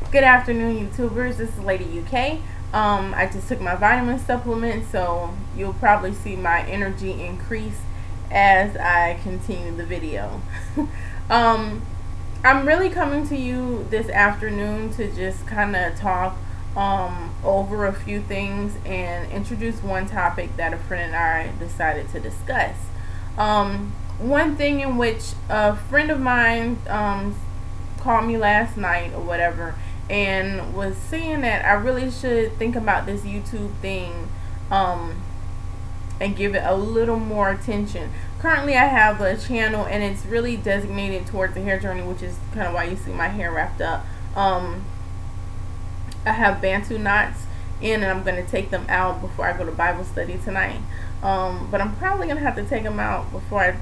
Good afternoon, YouTubers. This is Lady UK. I just took my vitamin supplement, so you'll probably see my energy increase as I continue the video. I'm really coming to you this afternoon to just kind of talk over a few things and introduce one topic that a friend and I decided to discuss. One thing in which a friend of mine called me last night or whatever and was saying that I really should think about this YouTube thing and give it a little more attention. Currently I have a channel and it's really designated towards the hair journey, which is kind of why you see my hair wrapped up. I have Bantu knots in and I'm going to take them out before I go to Bible study tonight. But I'm probably going to have to take them out before I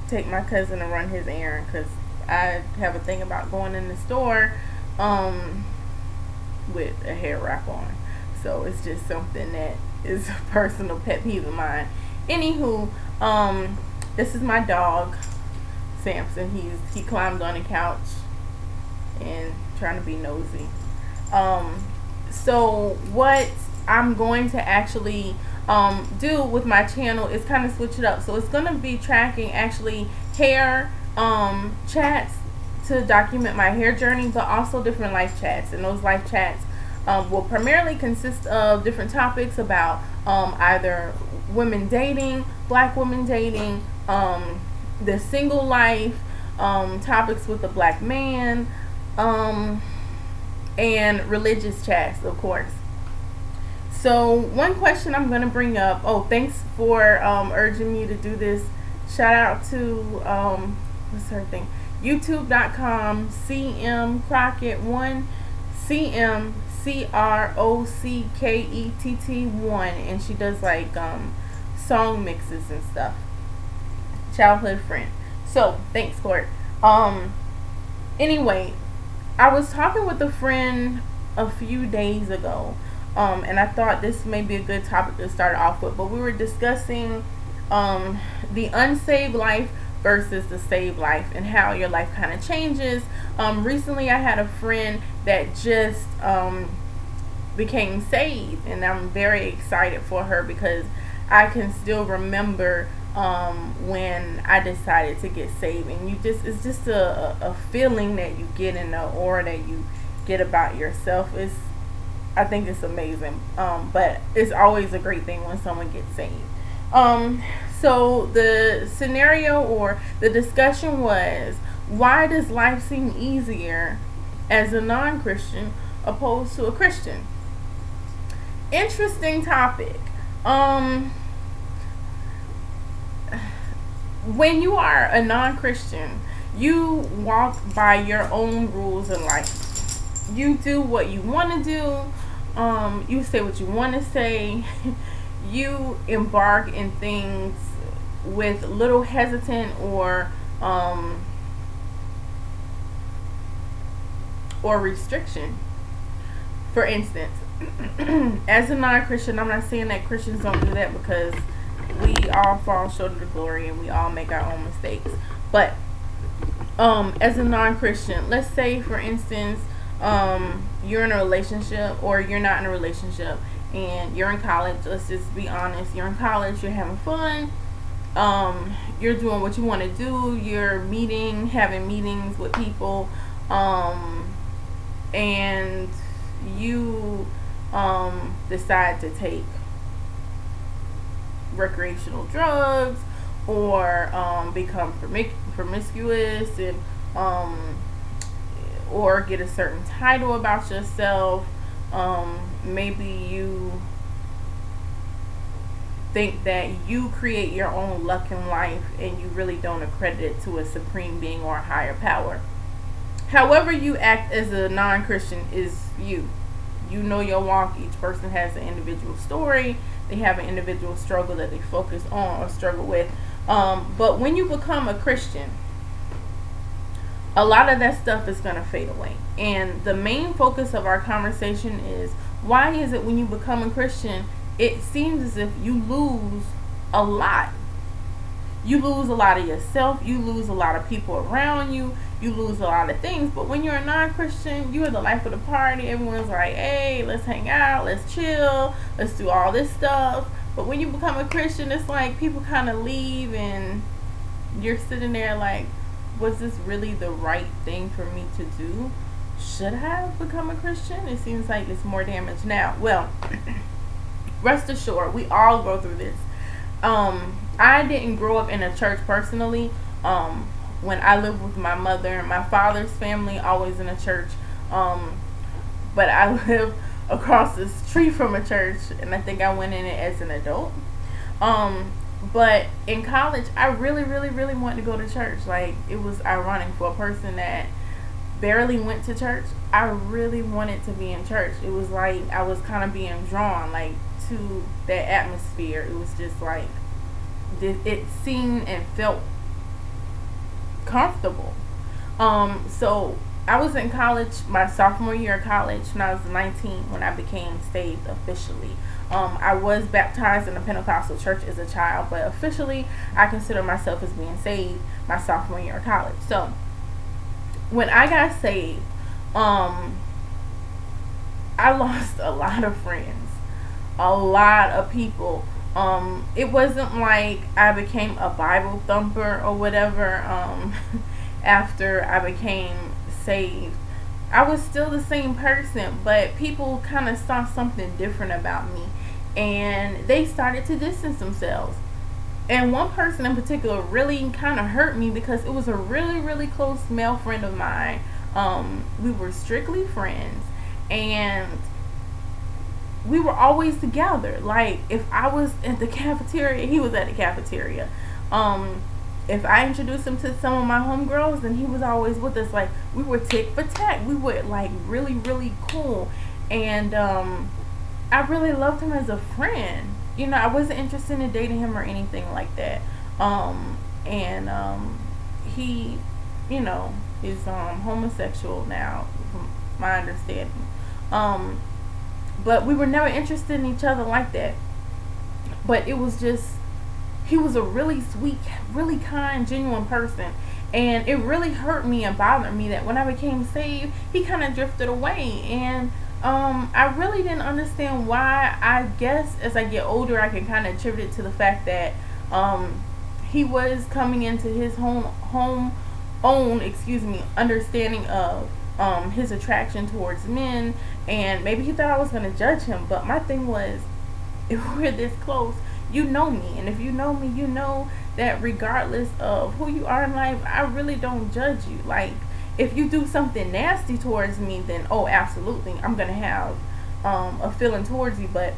take my cousin and run his errand, because I have a thing about going in the store with a hair wrap on. So it's just something that is a personal pet peeve of mine. Anywho, this is my dog, Samson. He climbed on the couch and trying to be nosy. So what I'm going to actually do with my channel is kind of switch it up. So it's going to be tracking actually hair chats to document my hair journey, but also different life chats. And those life chats will primarily consist of different topics about either women dating, black women dating, the single life, topics with the black man, and religious chats, of course. So one question I'm going to bring up, thanks for urging me to do this. Shout out to what's her thing, youtube.com CM Crockett1, CM CROCKETT1, and she does like song mixes and stuff. Childhood friend. So thanks, Court. Anyway, I was talking with a friend a few days ago, and I thought this may be a good topic to start off with, but we were discussing the unsaved life versus the saved life and how your life kind of changes. Recently I had a friend that just became saved, and I'm very excited for her because I can still remember when I decided to get saved, and it's just a feeling that you get in the aura that you get about yourself. I think it's amazing, but it's always a great thing when someone gets saved. So the scenario or the discussion was, why does life seem easier as a non-Christian opposed to a Christian? Interesting topic. When you are a non-Christian, you walk by your own rules in life. You do what you want to do. You say what you want to say. You embark in things with little hesitant or restriction. For instance, as a non-Christian, I'm not saying that Christians don't do that, because we all fall short of the glory and we all make our own mistakes. But as a non-Christian, let's say for instance you're in a relationship, or you're not in a relationship, and you're in college. Let's just be honest, you're in college, you're having fun, you're doing what you want to do, you're having meetings with people, and you decide to take recreational drugs, or become promiscuous, and or get a certain title about yourself. Maybe you think that you create your own luck in life and you really don't accredit it to a supreme being or a higher power. However you act as a non-Christian is you. You know your walk. Each person has an individual story. They have an individual struggle that they focus on or struggle with. But when you become a Christian, a lot of that stuff is going to fade away. And the main focus of our conversation is, why is it when you become a Christian, it seems as if you lose a lot. You lose a lot of yourself. You lose a lot of people around you. you lose a lot of things. But when you're a non-Christian, you are the life of the party. Everyone's like, hey, let's hang out, let's chill, let's do all this stuff. But when you become a Christian, it's like people kind of leave and you're sitting there like, was this really the right thing for me to do? Should I have become a Christian? It seems like it's more damage now. Well, rest assured, we all go through this. I didn't grow up in a church personally. When I lived with my mother, my father's family always in a church. But I live across the street from a church, and I think I went in it as an adult. But in college, I really wanted to go to church. Like, it was ironic for a person that barely went to church. I really wanted to be in church. It was like I was kind of being drawn like to that atmosphere. It was just like it seemed and felt comfortable. So I was in college, my sophomore year of college, when I was 19, when I became saved officially. I was baptized in a Pentecostal church as a child, but officially I consider myself as being saved my sophomore year of college. So when I got saved, I lost a lot of friends, a lot of people. It wasn't like I became a Bible thumper or whatever after I became saved. I was still the same person, but people kind of saw something different about me, and they started to distance themselves. And one person in particular really kind of hurt me because it was a really close male friend of mine. We were strictly friends, and we were always together. Like, if I was at the cafeteria, he was at the cafeteria. If I introduced him to some of my homegirls, then he was always with us. Like, we were tick for tack. We were like really cool. And I really loved him as a friend. You know, I wasn't interested in dating him or anything like that. He, you know, is homosexual now, from my understanding. But we were never interested in each other like that. But it was just, he was a really sweet, really kind, genuine person. And it really hurt me and bothered me that when I became saved, he kind of drifted away. And I really didn't understand why. I guess as I get older, I can kind of attribute it to the fact that he was coming into his own understanding of his attraction towards men, and maybe he thought I was going to judge him. But my thing was, if we're this close, you know me, and if you know me, you know that regardless of who you are in life, I really don't judge you. Like, if you do something nasty towards me, then oh, absolutely, I'm gonna have a feeling towards you. But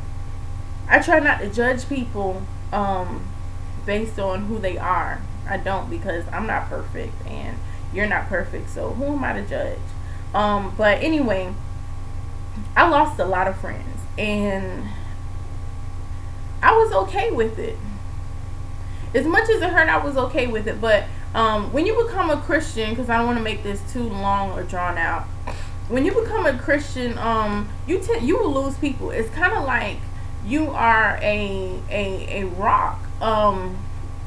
I try not to judge people based on who they are. I don't, because I'm not perfect and you're not perfect, so who am I to judge? But anyway, I lost a lot of friends, and I was okay with it. As much as it hurt, I was okay with it. But when you become a Christian, because I don't want to make this too long or drawn out, when you become a Christian, you will lose people. It's kind of like you are a rock.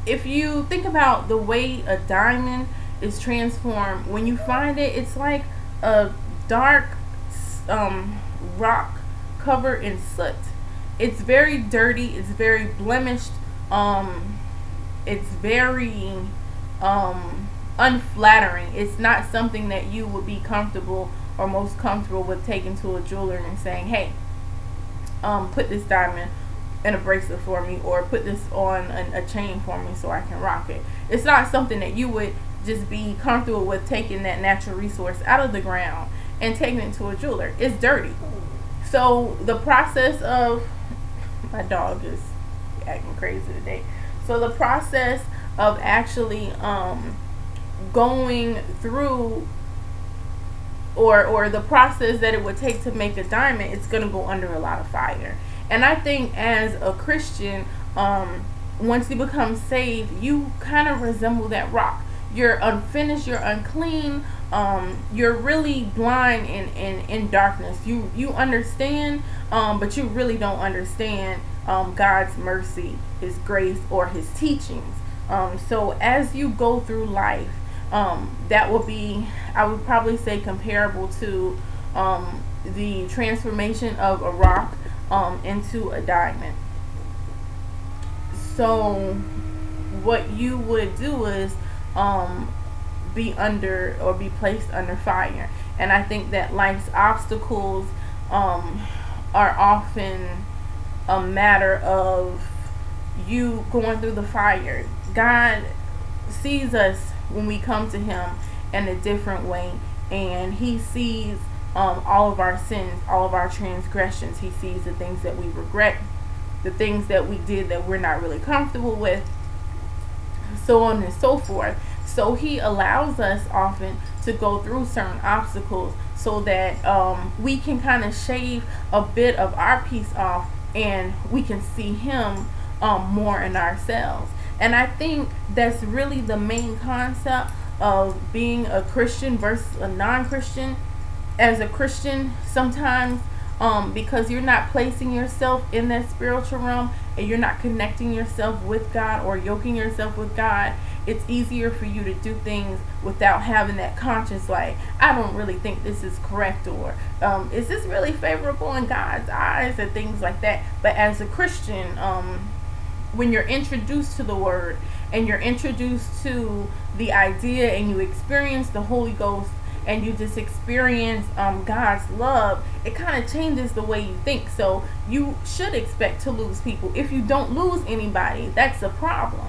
If you think about the way a diamond is transformed, when you find it, it's like a dark rock covered in soot. It's very dirty, it's very blemished, it's very unflattering. It's not something that you would be comfortable or most comfortable with taking to a jeweler and saying, hey, put this diamond in a bracelet for me, or put this on a chain for me so I can rock it. It's not something that you would just be comfortable with taking that natural resource out of the ground and taking it to a jeweler. It's dirty. So the process of, my dog is acting crazy today. So the process of actually going through, or the process that it would take to make a diamond, it's going to go under a lot of fire. And I think as a Christian, once you become saved, you kind of resemble that rock. You're unfinished, you're unclean, you're really blind in darkness. You understand, but you really don't understand God's mercy, His grace, or His teachings. So as you go through life, That will be, I would probably say, comparable to the transformation of a rock into a diamond. So what you would do is be under, or be placed under fire. And I think that life's obstacles are often a matter of you going through the fire. God sees us when we come to him in a different way, and he sees all of our sins, all of our transgressions. He sees the things that we regret, the things that we did that we're not really comfortable with, so on and so forth. So he allows us often to go through certain obstacles so that we can kind of shave a bit of our piece off, and we can see him more in ourselves. And I think that's really the main concept of being a Christian versus a non-Christian. As a Christian, sometimes because you're not placing yourself in that spiritual realm, and you're not connecting yourself with God or yoking yourself with God, it's easier for you to do things without having that conscience, like, I don't really think this is correct, or is this really favorable in God's eyes, and things like that. But as a Christian, when you're introduced to the word, and you're introduced to the idea, and you experience the Holy Ghost, and you just experience God's love, it kind of changes the way you think. So you should expect to lose people. If you don't lose anybody, that's a problem,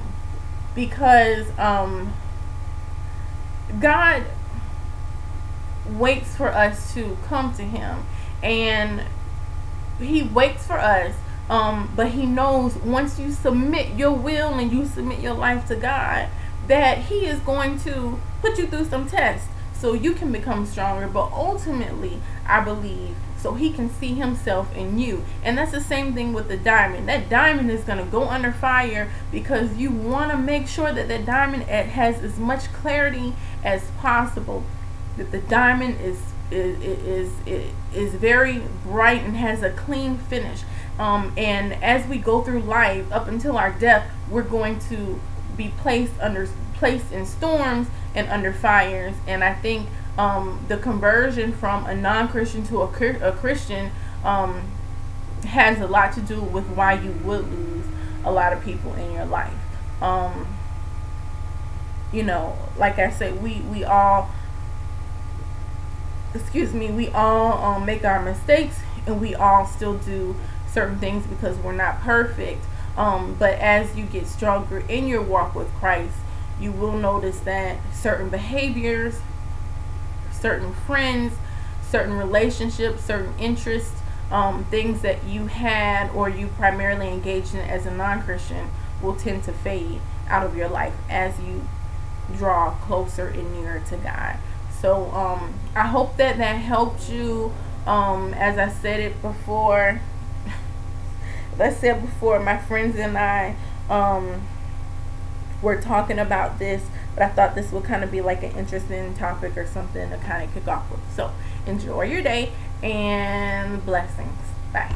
because God waits for us to come to him, and he waits for us, but he knows once you submit your will and you submit your life to God, that he is going to put you through some tests so you can become stronger. But ultimately, I believe, so he can see himself in you. And that's the same thing with the diamond. That diamond is going to go under fire because you want to make sure that that diamond has as much clarity as possible, that the diamond is very bright and has a clean finish. And as we go through life up until our death, we're going to be placed in storms and under fires. And I think the conversion from a non-Christian to a Christian has a lot to do with why you would lose a lot of people in your life. You know, like I said, we all make our mistakes, and we all still do certain things because we're not perfect. But as you get stronger in your walk with Christ, you will notice that certain behaviors, certain friends, certain relationships, certain interests, things that you had or you primarily engaged in as a non-Christian will tend to fade out of your life as you draw closer and nearer to God. So I hope that helped you. As I said it before, my friends and I were talking about this, but I thought this would kind of be like an interesting topic or something to kind of kick off with. So enjoy your day, and blessings. Bye.